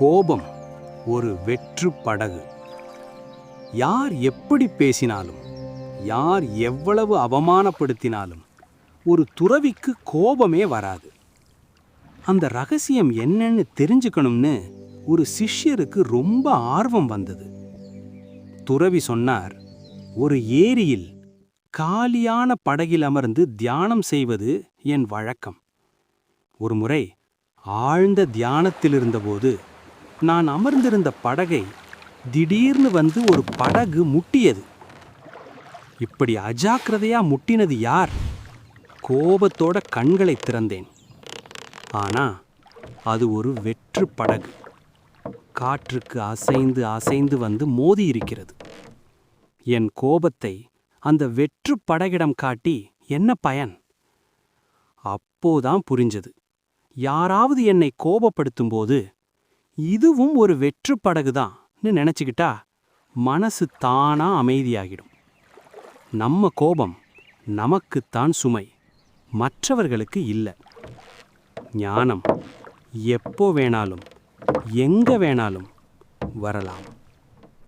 கோபம் ஒரு வெற்று படகு. யார் எப்படி பேசினாலும், யார் எவ்வளவு அவமானப்படுத்தினாலும் ஒரு துறவிக்கு கோபமே வராது. அந்த ரகசியம் என்னன்னு தெரிஞ்சுக்கணும்னு ஒரு சிஷ்யருக்கு ரொம்ப ஆர்வம் வந்தது. துறவி சொன்னார், ஒரு ஏரியில் காலியான படகில் அமர்ந்து தியானம் செய்வது என் வழக்கம். ஒருமுறை ஆழ்ந்த தியானத்தில் இருந்தபோது நான் அமர்ந்திருந்த படகை திடீர்னு வந்து ஒரு படகு முட்டியது. இப்படி அஜாக்கிரதையா முட்டினது யார்? கோபத்தோட கண்களை திறந்தேன். ஆனா அது ஒரு வெற்று படகு. காற்றுக்கு அசைந்து அசைந்து வந்து மோதி இருக்கிறது. என் கோபத்தை அந்த வெற்று படகிடம் காட்டி என்ன பயன்? அப்போதான் புரிஞ்சது, யாராவது என்னை கோபப்படுத்தும் போது இதுவும் ஒரு வெற்று படகுதான்னு நினைச்சுக்கிட்டா மனசு தானா அமைதியாகிடும். நம்ம கோபம் நமக்குத்தான் சுமை, மற்றவர்களுக்கு இல்லை. ஞானம் எப்போ வேணாலும் எங்க வேணாலும் வரலாம்.